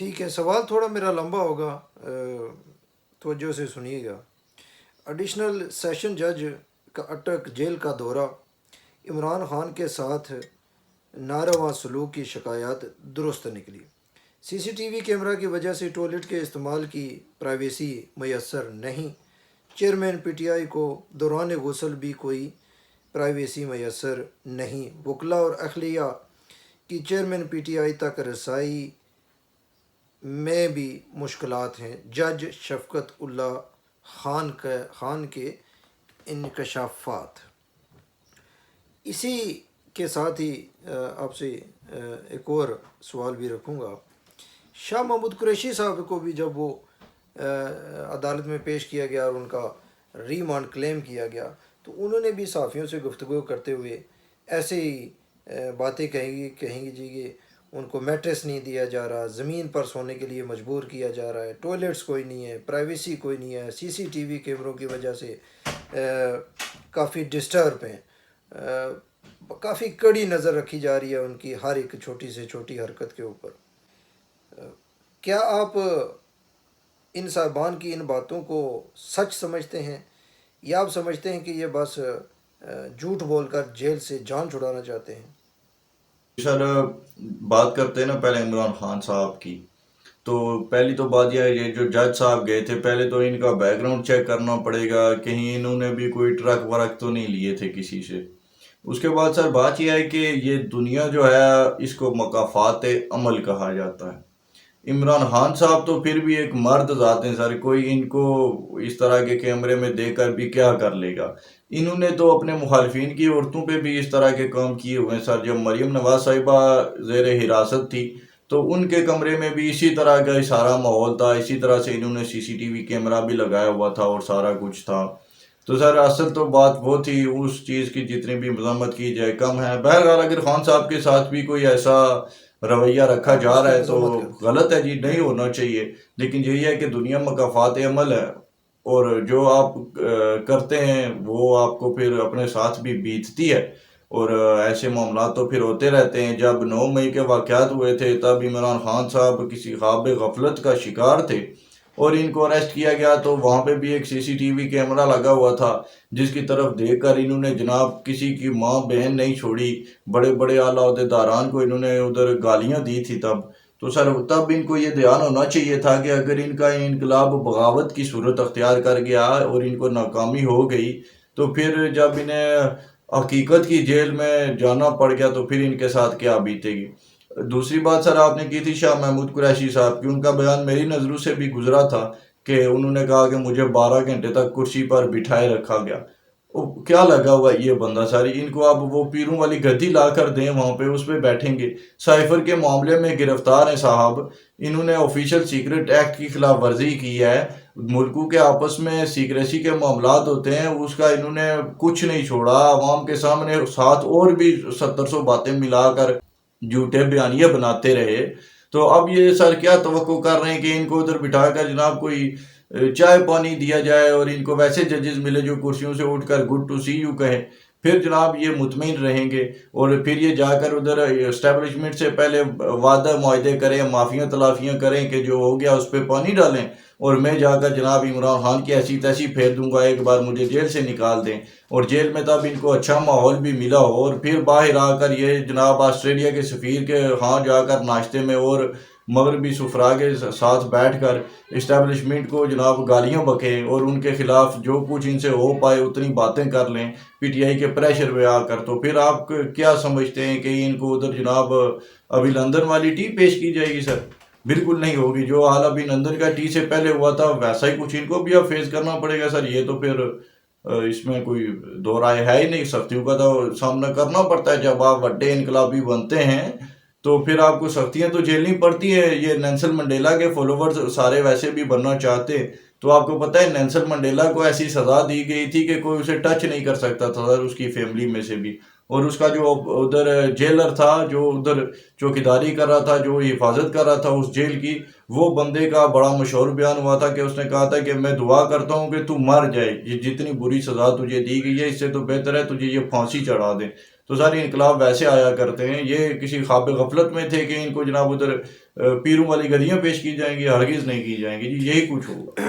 ٹھیک ہے، سوال تھوڑا میرا لمبا ہوگا، توجہ سے سنیے گا۔ ایڈیشنل سیشن جج کا اٹک جیل کا دورہ، عمران خان کے ساتھ ناروا سلوک کی شکایات درست نکلی۔ سی سی ٹی وی کیمرہ کی وجہ سے ٹوائلٹ کے استعمال کی پرائیویسی میسر نہیں۔ چیئرمین پی ٹی آئی کو دوران غسل بھی کوئی پرائیویسی میسر نہیں۔ وکلا اور اہلیہ کی چیئرمین پی ٹی آئی تک رسائی میں بھی مشکلات ہیں۔ جج شفقت اللہ خان کے انکشافات۔ اسی کے ساتھ ہی آپ سے ایک اور سوال بھی رکھوں گا۔ شاہ محمود قریشی صاحب کو بھی جب وہ عدالت میں پیش کیا گیا اور ان کا ریمانڈ کلیم کیا گیا تو انہوں نے بھی صحافیوں سے گفتگو کرتے ہوئے ایسے ہی باتیں کہیں گی جی کہ ان کو میٹریس نہیں دیا جا رہا، زمین پر سونے کے لیے مجبور کیا جا رہا ہے، ٹوائلٹس کوئی نہیں ہے، پرائیویسی کوئی نہیں ہے، سی سی ٹی وی کیمروں کی وجہ سے کافی ڈسٹرب ہیں، کافی کڑی نظر رکھی جا رہی ہے ان کی ہر ایک چھوٹی سے چھوٹی حرکت کے اوپر۔ کیا آپ ان صاحبان کی ان باتوں کو سچ سمجھتے ہیں یا آپ سمجھتے ہیں کہ یہ بس جھوٹ بول کر جیل سے جان چھڑانا چاہتے ہیں؟ سر، بات کرتے ہیں نا پہلے عمران خان صاحب کی، تو پہلی تو بات یہ ہے، یہ جو جج صاحب گئے تھے پہلے تو ان کا بیک گراؤنڈ چیک کرنا پڑے گا، کہیں انہوں نے بھی کوئی ٹرک ورک تو نہیں لیے تھے کسی سے۔ اس کے بعد سر بات یہ ہے کہ یہ دنیا جو ہے اس کو مقافات عمل کہا جاتا ہے۔ عمران خان صاحب تو پھر بھی ایک مرد ذات ہیں سر، کوئی ان کو اس طرح کے کیمرے میں دیکھ کر بھی کیا کر لے گا۔ انہوں نے تو اپنے مخالفین کی عورتوں پہ بھی اس طرح کے کام کیے ہوئے ہیں سر۔ جب مریم نواز صاحبہ زیر حراست تھی تو ان کے کمرے میں بھی اسی طرح کا سارا ماحول تھا، اسی طرح سے انہوں نے سی سی ٹی وی کیمرہ بھی لگایا ہوا تھا اور سارا کچھ تھا۔ تو سر اصل تو بات وہ تھی، اس چیز کی جتنی بھی مذمت کی جائے کم ہے۔ بہرحال اگر خان صاحب کے ساتھ بھی کوئی ایسا رویہ رکھا آپ جا اس کی رہا ہے تو مذمت کرتے ہیں؟ غلط ہے جی، نہیں ہونا چاہیے۔ لیکن یہی ہے کہ دنیا مقافات عمل ہے، اور جو آپ کرتے ہیں وہ آپ کو پھر اپنے ساتھ بھی بیتتی ہے، اور ایسے معاملات تو پھر ہوتے رہتے ہیں۔ جب 9 مئی کے واقعات ہوئے تھے تب عمران خان صاحب کسی خواب غفلت کا شکار تھے اور ان کو اریسٹ کیا گیا، تو وہاں پہ بھی ایک سی سی ٹی وی کیمرہ لگا ہوا تھا جس کی طرف دیکھ کر انہوں نے جناب کسی کی ماں بہن نہیں چھوڑی، بڑے بڑے اعلیٰ عہدیداران کو انہوں نے ادھر گالیاں دی تھی تب۔ تو سر تب ان کو یہ دھیان ہونا چاہیے تھا کہ اگر ان کا انقلاب بغاوت کی صورت اختیار کر گیا اور ان کو ناکامی ہو گئی تو پھر جب انہیں حقیقت کی جیل میں جانا پڑ گیا تو پھر ان کے ساتھ کیا بیتے گی۔ دوسری بات سر آپ نے کی تھی شاہ محمود قریشی صاحب کی، ان کا بیان میری نظروں سے بھی گزرا تھا کہ انہوں نے کہا کہ مجھے 12 گھنٹے تک کرسی پر بٹھائے رکھا گیا۔ کیا لگا ہوا یہ بندہ ساری، ان کو اب وہ پیروں والی گدی لا کر دیں وہاں پہ، اس پہ بیٹھیں گے۔ سائفر کے معاملے میں گرفتار ہیں صاحب، انہوں نے آفیشل سیکرٹ ایکٹ کی خلاف ورزی کی ہے۔ ملکوں کے آپس میں سیکریسی کے معاملات ہوتے ہیں، اس کا انہوں نے کچھ نہیں چھوڑا، عوام کے سامنے ساتھ اور بھی 700 باتیں ملا کر جھوٹے بیانیے بناتے رہے۔ تو اب یہ سر کیا توقع کر رہے ہیں کہ ان کو ادھر بٹھا کر جناب کوئی چائے پانی دیا جائے اور ان کو ویسے ججز ملے جو کرسیوں سے اٹھ کر گڈ ٹو سی یو کہیں، پھر جناب یہ مطمئن رہیں گے اور پھر یہ جا کر ادھر اسٹیبلشمنٹ سے پہلے وعدہ معاہدے کریں، معافیاں تلافیاں کریں کہ جو ہو گیا اس پہ پانی ڈالیں، اور میں جا کر جناب عمران خان کی ایسی تیسی پھیر دوں گا، ایک بار مجھے جیل سے نکال دیں، اور جیل میں تب ان کو اچھا ماحول بھی ملا ہو، اور پھر باہر آ کر یہ جناب آسٹریلیا کے سفیر کے ہاں جا کر ناشتے میں اور مغربی سفراء کے ساتھ بیٹھ کر اسٹیبلشمنٹ کو جناب گالیاں بکیں اور ان کے خلاف جو کچھ ان سے ہو پائے اتنی باتیں کر لیں پی ٹی آئی کے پریشر میں آ کر، تو پھر آپ کیا سمجھتے ہیں کہ ان کو ادھر جناب ابھی لندن والی ٹی پیش کی جائے گی سر؟ بالکل نہیں ہوگی۔ جو حال ابھی لندن کا ٹی سے پہلے ہوا تھا ویسا ہی کچھ ان کو بھی اب فیس کرنا پڑے گا سر۔ یہ تو پھر اس میں کوئی دو رائے ہے ہی نہیں، سختیوں کا تو سامنا کرنا پڑتا ہے جب آپ بڑے انقلابی بنتے ہیں، تو پھر آپ کو سختیاں تو جھیلنی پڑتی ہیں۔ یہ نیلسن منڈیلا کے فالوورز سارے ویسے بھی بننا چاہتے ہیں، تو آپ کو پتہ ہے نیلسن منڈیلا کو ایسی سزا دی گئی تھی کہ کوئی اسے ٹچ نہیں کر سکتا تھا سر، اس کی فیملی میں سے بھی، اور اس کا جو ادھر جیلر تھا جو ادھر چوکیداری کر رہا تھا، جو حفاظت کر رہا تھا اس جیل کی، وہ بندے کا بڑا مشہور بیان ہوا تھا کہ اس نے کہا تھا کہ میں دعا کرتا ہوں کہ تو مر جائے، یہ جتنی بری سزا تجھے دی گئی ہے اس سے تو بہتر ہے تجھے یہ پھانسی چڑھا دیں۔ تو سارے انقلاب ویسے آیا کرتے ہیں. یہ کسی خواب غفلت میں تھے کہ ان کو جناب ادھر پیروں والی گدیاں پیش کی جائیں گی؟ ہرگز نہیں کی جائیں گی جی. یہی کچھ ہوگا.